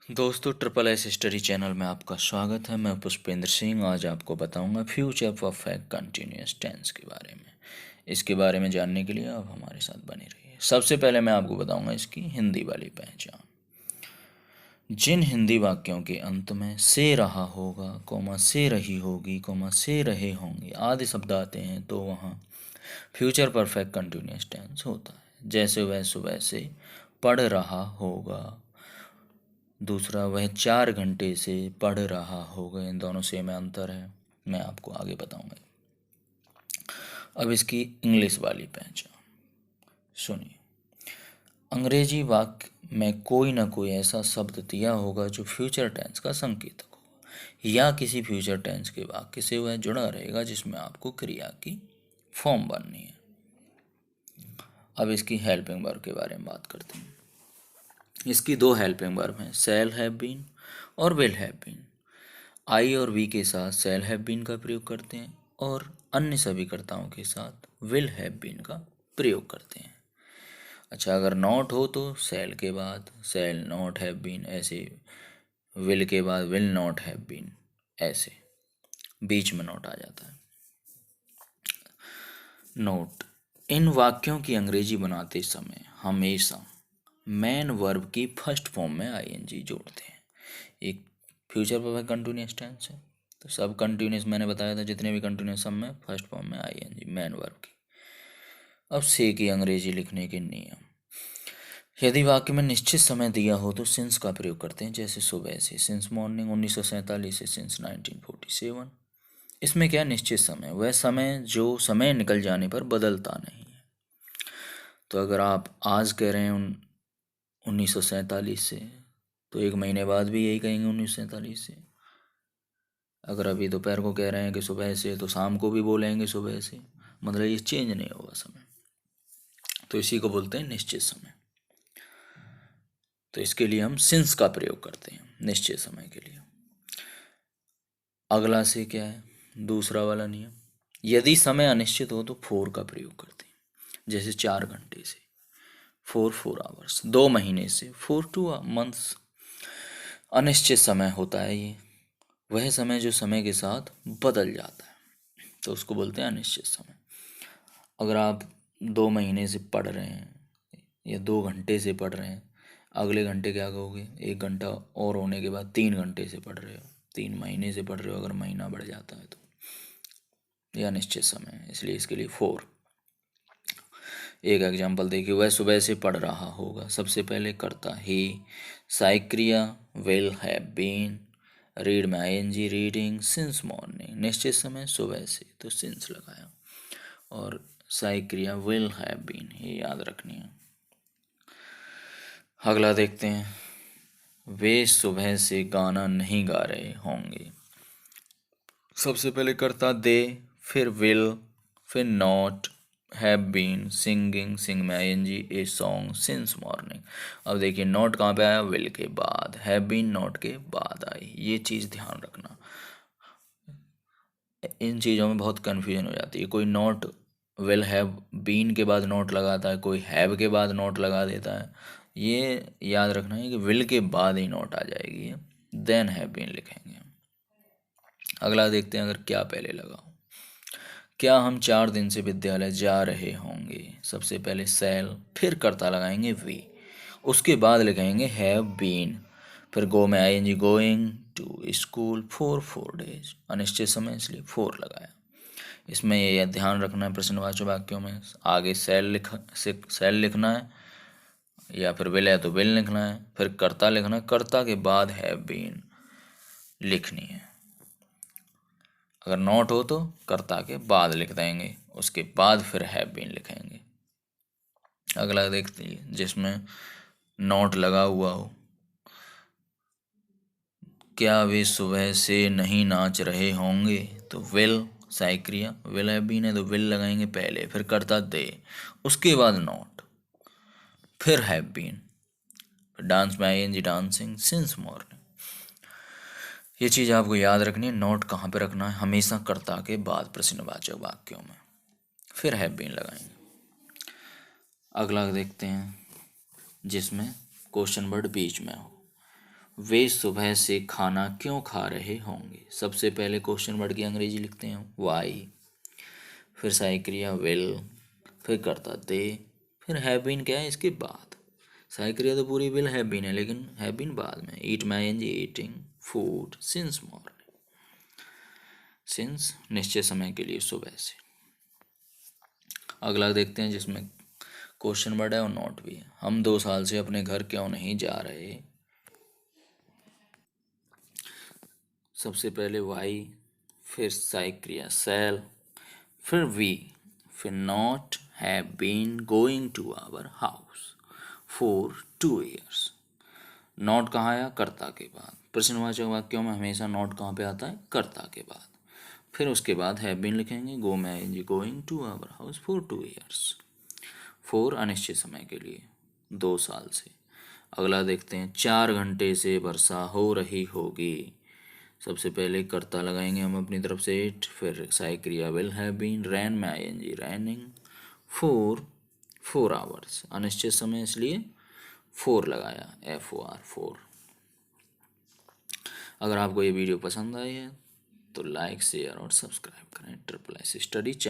दोस्तों triple S history channel में आपका स्वागत है। मैं पुष्पेंद्र सिंह आज आपको बताऊंगा फ्यूचर परफेक्ट कंटिन्यूअस टेंस के बारे में। इसके बारे में जानने के लिए आप हमारे साथ बने रहिए। सबसे पहले मैं आपको बताऊंगा इसकी हिंदी वाली पहचान। जिन हिंदी वाक्यों के अंत में से रहा होगा, कोमा से रही होगी, कोमा से रहे होंगे आदि शब्द आते हैं तो वहाँ फ्यूचर परफेक्ट कंटिन्यूअस टेंस होता है। जैसे वह सुबह से पढ़ रहा होगा, दूसरा वह 4 घंटे से पढ़ रहा होगा। इन दोनों से में अंतर है, मैं आपको आगे बताऊंगा। अब इसकी इंग्लिश वाली पहचान सुनिए। अंग्रेजी वाक्य में कोई ना कोई ऐसा शब्द दिया होगा जो फ्यूचर टेंस का संकेतक हो या किसी फ्यूचर टेंस के वाक्य से वह जुड़ा रहेगा जिसमें आपको क्रिया की फॉर्म बननी है। अब इसकी हेल्पिंग वर्ब के बारे में बात करते हैं। इसकी दो हेल्पिंग वर्ब हैं, शैल हैव बीन और विल हैव बीन। आई और वी के साथ शैल हैव बीन का प्रयोग करते हैं और अन्य सभी कर्ताओं के साथ विल हैव बीन का प्रयोग करते हैं। अच्छा, अगर नॉट हो तो शैल के बाद शैल नॉट हैव बीन, ऐसे विल के बाद विल नॉट हैव बीन, ऐसे बीच में नॉट आ जाता है। नोट, इन वाक्यों की अंग्रेजी बनाते समय हमेशा मेन वर्ब की फर्स्ट फॉर्म में आईएनजी जोड़ते हैं। एक फ्यूचर परफेक्ट कंटिन्यूअस टेंस है तो सब कंटिन्यूअस मैंने बताया था, जितने भी कंटिन्यूअस सब में फर्स्ट फॉर्म में आईएनजी मेन वर्ब की। अब से की अंग्रेजी लिखने के नियम। यदि वाक्य में निश्चित समय दिया हो तो सिंस का प्रयोग करते हैं, जैसे सुबह से, सिंस मॉर्निंग 1947 से सिंस 1947। इसमें क्या निश्चित समय, वह समय जो समय निकल जाने पर बदलता नहीं है। तो अगर आप आज कह रहे हैं 1947 से, तो एक महीने बाद भी यही कहेंगे 1947 से। अगर अभी दोपहर को कह रहे हैं कि सुबह से, तो शाम को भी बोलेंगे सुबह से। मतलब ये चेंज नहीं होगा समय, तो इसी को बोलते हैं निश्चित समय। तो इसके लिए हम सिंस का प्रयोग करते हैं निश्चित समय के लिए। अगला से क्या है, दूसरा वाला नियम। यदि समय अनिश्चित हो तो फोर का प्रयोग करते हैं, जैसे 4 घंटे से, 4 आवर्स, 2 महीने से, 4 2 मंथ्स। अनिश्चित समय होता है ये, वह समय जो समय के साथ बदल जाता है, तो उसको बोलते हैं अनिश्चित समय। अगर आप 2 महीने से पढ़ रहे हैं या 2 घंटे से पढ़ रहे हैं, अगले घंटे क्या कहोगे, 1 घंटा और होने के बाद 3 घंटे से पढ़ रहे हो, 3 महीने से पढ़ रहे हो, अगर महीना बढ़ जाता है तो यह अनिश्चित समय है, इसलिए इसके लिए 4। एक एग्जाम्पल देखिए, वह सुबह से पढ़ रहा होगा, सबसे पहले करता ही, सहायक क्रिया विल हैव बीन, रीड में आईएनजी रीडिंग, सिंस मॉर्निंग, निश्चित समय सुबह से तो सिंस लगाया, और सहायक क्रिया विल हैव बीन, ये याद रखनी है। अगला देखते हैं, वे सुबह से गाना नहीं गा रहे होंगे। सबसे पहले करता दे, फिर विल, फिर not, have been, singing, sing में ING, a song, since morning. अब देखिए नॉट कहाँ पे आया, विल के बाद, हैव बीन नॉट के बाद आई, ये चीज़ ध्यान रखना। इन चीज़ों में बहुत कन्फ्यूजन हो जाती है, कोई नॉट विल हैव बीन के बाद नॉट लगाता है, कोई हैव के बाद नॉट लगा देता है। ये याद रखना है कि विल के बाद ही नॉट आ जाएगी, देन हैव बीन लिखेंगे। अगला देखते हैं, अगर क्या पहले लगा हो। क्या हम 4 दिन से विद्यालय जा रहे होंगे, सबसे पहले सेल, फिर कर्ता लगाएंगे वी, उसके बाद लिखेंगे हैव बीन, फिर गो में आएंगे going to school for 4 days, अनिश्चित समय इसलिए 4 लगाया। इसमें ये ध्यान रखना है, प्रश्नवाचक वाक्यों में आगे सेल लिखना है, या फिर विल है तो विल लिखना है, फिर कर्ता लिखना है, कर्ता के बाद हैव बीन लिखनी है। अगर नॉट हो तो कर्ता के बाद लिख देंगे, उसके बाद फिर हैव बीन लिखेंगे। अगला देखते हैं, जिसमें नॉट लगा हुआ हो, क्या वे सुबह से नहीं नाच रहे होंगे, तो विल, सहायक क्रिया विल हैव बीन है तो विल लगाएंगे पहले, फिर कर्ता दे, उसके बाद नॉट, फिर हैव बीन, डांस में आईएनजी डांसिंग, सिंस मॉर्निंग। ये चीज़ आपको याद रखनी है, नोट कहाँ पे रखना है, हमेशा कर्ता के बाद प्रश्नवाचक वाक्यों में, फिर हैव बीन लगाएंगे। अगला देखते हैं, जिसमें क्वेश्चन वर्ड बीच में हो, वे सुबह से खाना क्यों खा रहे होंगे। सबसे पहले क्वेश्चन वर्ड की अंग्रेजी लिखते हैं वाई, फिर सहायक क्रिया विल, फिर करता दे, फिर हैव बीन क्या है इसके बाद। सहायक क्रिया तो पूरी विल हैव बीन है, लेकिन हैव बीन बाद में। ईट में ING eating, food since morning, since निश्चित समय के लिए सुबह से। अगला देखते हैं जिसमें क्वेश्चन वर्ड है और नॉट भी है। हम 2 साल से अपने घर क्यों नहीं जा रहे। सबसे पहले वाई, फिर सहायक क्रिया सेल, फिर वी, फिर not have been going to our house for 2 years। Not कहाँ आया, कर्ता के बाद। प्रश्नवाचक वाक्यों में हमेशा नॉट कहाँ पे आता है, कर्ता के बाद। फिर उसके बाद हैव बीन लिखेंगे, गो में आएंगे going to our house for 2 years, for अनिश्चित समय के लिए, 2 साल से। अगला देखते हैं 4 घंटे से वर्षा हो रही होगी। सबसे पहले कर्ता लगाएंगे हम अपनी तरफ से इट, फिर सहायक क्रिया विल हैव बीन, रैन में आएंगे रैनिंग, फॉर 4 hours अनिश्चित समय इसलिए 4 लगाया, FOR 4। अगर आपको ये वीडियो पसंद आई है तो लाइक शेयर और सब्सक्राइब करें ट्रिपल एस स्टडी चैनल।